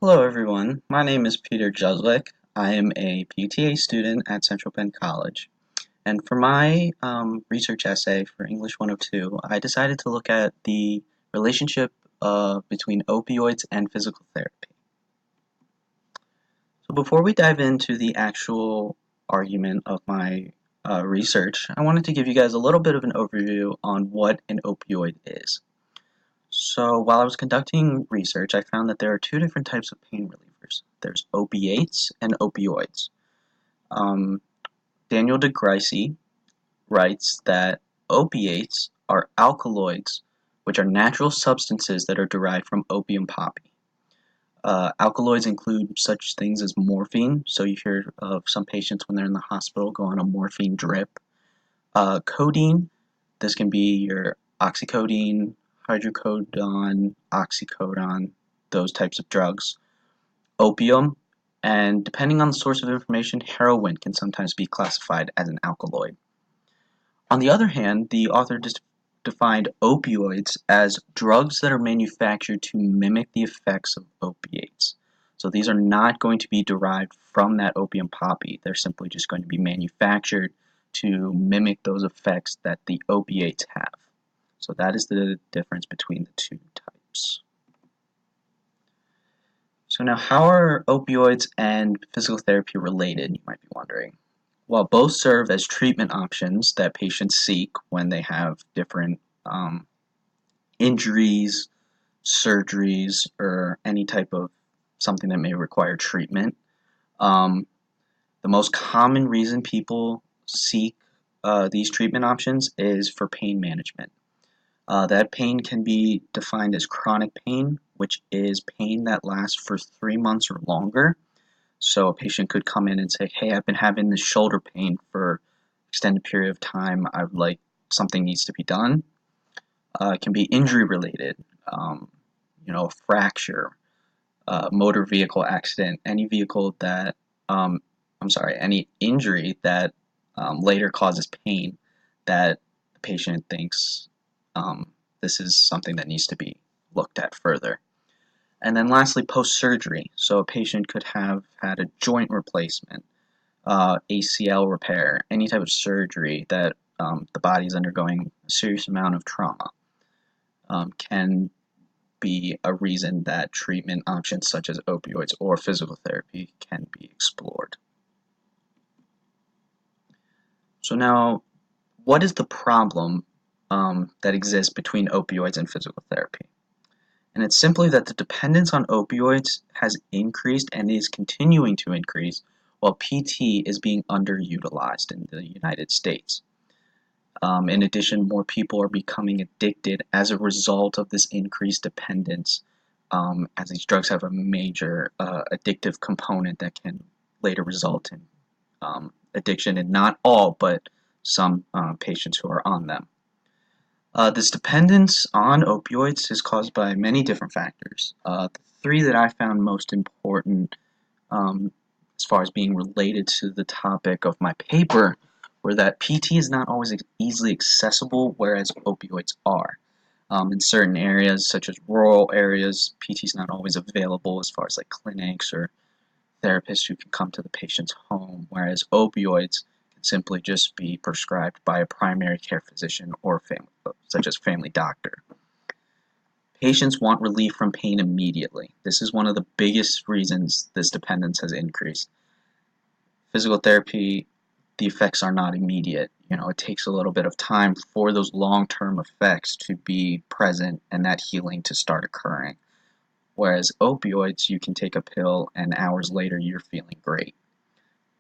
Hello everyone, my name is Peter Juslick. I am a PTA student at Central Penn College, and for my research essay for English 102, I decided to look at the relationship between opioids and physical therapy. So before we dive into the actual argument of my research, I wanted to give you guys a little bit of an overview on what an opioid is. So while I was conducting research, I found that there are two different types of pain relievers. There's opiates and opioids. Um, Daniel DeGrasse writes that opiates are alkaloids, which are natural substances that are derived from opium poppy. Alkaloids include such things as morphine, so you hear of some patients when they're in the hospital go on a morphine drip. Codeine, this can be your oxycodone, hydrocodone, oxycodone, those types of drugs. Opium, and depending on the source of information, heroin can sometimes be classified as an alkaloid. On the other hand, the author defined opioids as drugs that are manufactured to mimic the effects of opiates. So these are not going to be derived from that opium poppy. They're simply just going to be manufactured to mimic those effects that the opiates have. So that is the difference between the two types. So now, how are opioids and physical therapy related, you might be wondering? Well, both serve as treatment options that patients seek when they have different injuries, surgeries, or any type of something that may require treatment. Um, the most common reason people seek these treatment options is for pain management. That pain can be defined as chronic pain, which is pain that lasts for 3 months or longer. So a patient could come in and say, hey, I've been having this shoulder pain for an extended period of time. I would like something needs to be done. It can be injury related, a fracture, motor vehicle accident, any vehicle that, any injury that later causes pain that the patient thinks this is something that needs to be looked at further. And then lastly, post-surgery. So a patient could have had a joint replacement, ACL repair, any type of surgery that the body is undergoing a serious amount of trauma, can be a reason that treatment options such as opioids or physical therapy can be explored. So now, what is the problem that exists between opioids and physical therapy? And it's simply that the dependence on opioids has increased and is continuing to increase while PT is being underutilized in the United States. In addition, more people are becoming addicted as a result of this increased dependence, as these drugs have a major addictive component that can later result in addiction in not all, but some patients who are on them. This dependence on opioids is caused by many different factors. The three that I found most important as far as being related to the topic of my paper were that PT is not always easily accessible, whereas opioids are. In certain areas, such as rural areas, PT is not always available as far as like clinics or therapists who can come to the patient's home, whereas opioids can simply just be prescribed by a primary care physician or such as family doctor. Patients want relief from pain immediately. This is one of the biggest reasons this dependence has increased. Physical therapy, the effects are not immediate. It takes a little bit of time for those long-term effects to be present and that healing to start occurring. Whereas opioids, you can take a pill and hours later you're feeling great,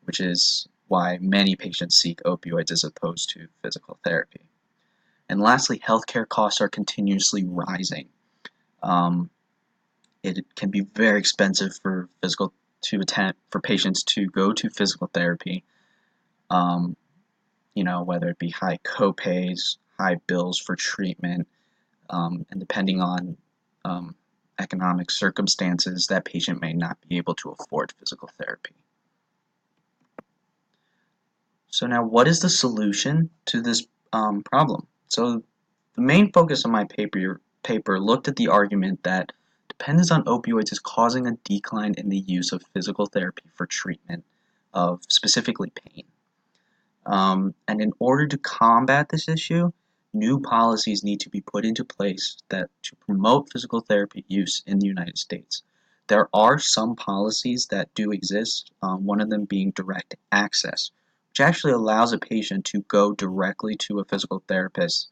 which is why many patients seek opioids as opposed to physical therapy. And lastly, healthcare costs are continuously rising. It can be very expensive for patients to go to physical therapy. Whether it be high copays, high bills for treatment, and depending on economic circumstances, that patient may not be able to afford physical therapy. So now, what is the solution to this problem? So the main focus of my paper looked at the argument that dependence on opioids is causing a decline in the use of physical therapy for treatment of specifically pain. And in order to combat this issue, new policies need to be put into place that to promote physical therapy use in the United States. There are some policies that do exist, one of them being direct access, which actually allows a patient to go directly to a physical therapist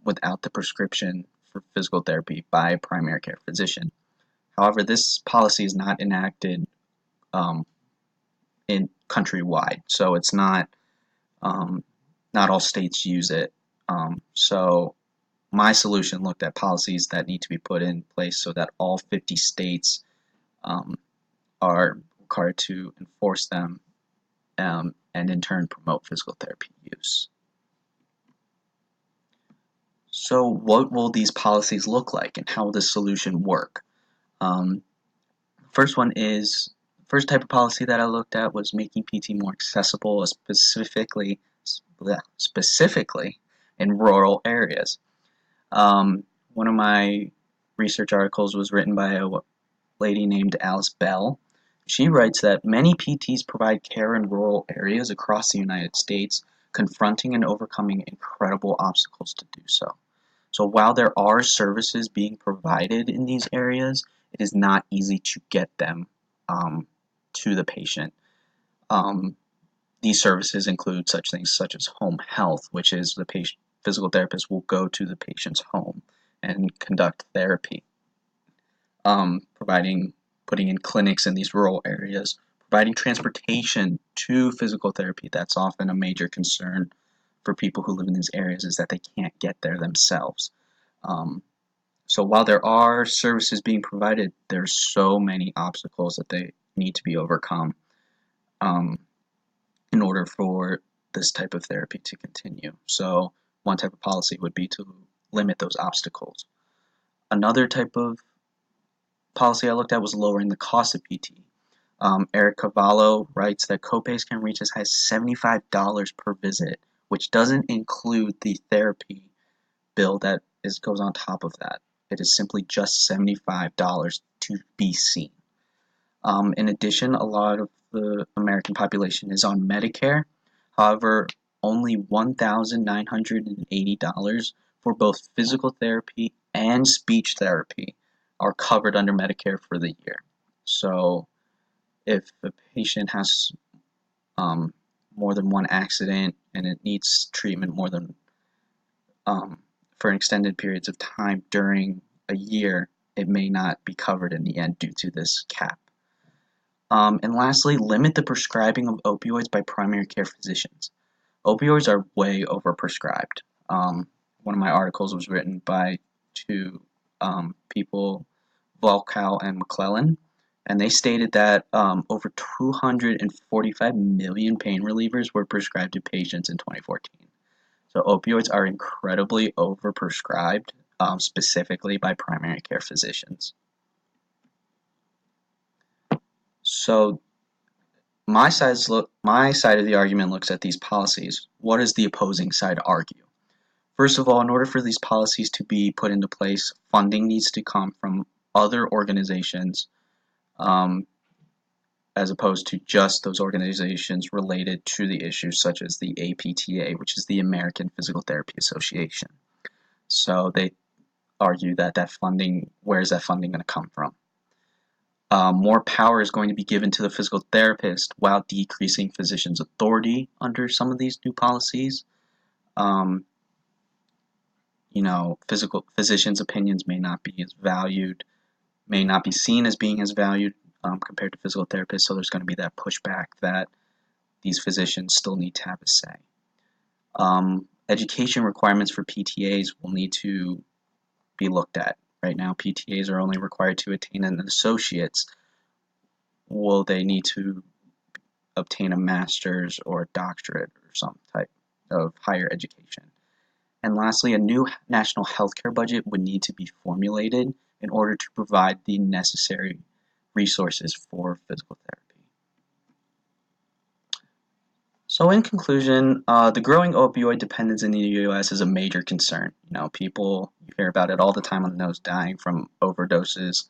without the prescription for physical therapy by a primary care physician. However, this policy is not enacted in countrywide, so it's not all states use it. So my solution looked at policies that need to be put in place so that all 50 states are required to enforce them and in turn promote physical therapy use. So what will these policies look like and how will this solution work? First type of policy that I looked at was making PT more accessible, specifically in rural areas. One of my research articles was written by a lady named Alice Bell. She writes that many PTs provide care in rural areas across the United States, confronting and overcoming incredible obstacles to do so. So while there are services being provided in these areas, it is not easy to get them to the patient. These services include such things such as home health, which is the physical therapist will go to the patient's home and conduct therapy. Putting in clinics in these rural areas, providing transportation to physical therapy. That's often a major concern for people who live in these areas, is that they can't get there themselves. So while there are services being provided, there's so many obstacles that they need to be overcome in order for this type of therapy to continue. So one type of policy would be to limit those obstacles. Another type of policy I looked at was lowering the cost of PT. Eric Cavallo writes that copays can reach as high as $75 per visit, which doesn't include the therapy bill that goes on top of that. It is simply just $75 to be seen. In addition, a lot of the American population is on Medicare. However, only $1,980 for both physical therapy and speech therapy are covered under Medicare for the year. So if a patient has more than one accident and it needs treatment more than for extended periods of time during a year, it may not be covered in the end due to this cap. And lastly, limit the prescribing of opioids by primary care physicians. Opioids are way overprescribed. One of my articles was written by two people, Volkow and McClellan, and they stated that over 245 million pain relievers were prescribed to patients in 2014. So opioids are incredibly overprescribed, specifically by primary care physicians. So my side of the argument looks at these policies. What does the opposing side argue? First of all, in order for these policies to be put into place, funding needs to come from other organizations as opposed to just those organizations related to the issues, such as the APTA, which is the American Physical Therapy Association. So they argue that where is that funding going to come from? More power is going to be given to the physical therapist while decreasing physicians' authority under some of these new policies. Physicians' opinions may not be as valued, may not be seen as being as valued compared to physical therapists, so there's going to be that pushback that these physicians still need to have a say. Education requirements for PTAs will need to be looked at. Right now, PTAs are only required to attain an associate's. Will they need to obtain a master's or a doctorate or some type of higher education? And lastly, a new national healthcare budget would need to be formulated in order to provide the necessary resources for physical therapy. So in conclusion, the growing opioid dependence in the U.S. is a major concern. People, you hear about it all the time on the news, dying from overdoses.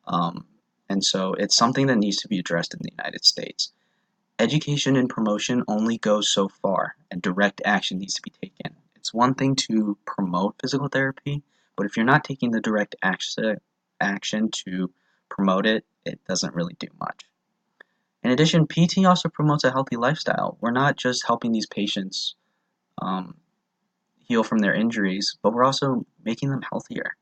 Um, and so it's something that needs to be addressed in the United States. Education and promotion only goes so far, and direct action needs to be taken. It's one thing to promote physical therapy, but if you're not taking the direct action to promote it, it doesn't really do much. In addition, PT also promotes a healthy lifestyle. We're not just helping these patients um, heal from their injuries, but we're also making them healthier.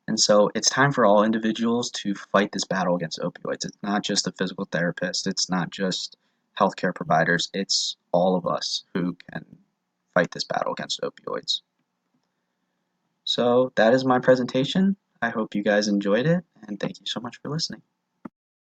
And so it's time for all individuals to fight this battle against opioids. It's not just the physical therapist, it's not just healthcare providers, it's all of us who can fight this battle against opioids. So that is my presentation. I hope you guys enjoyed it, and thank you so much for listening.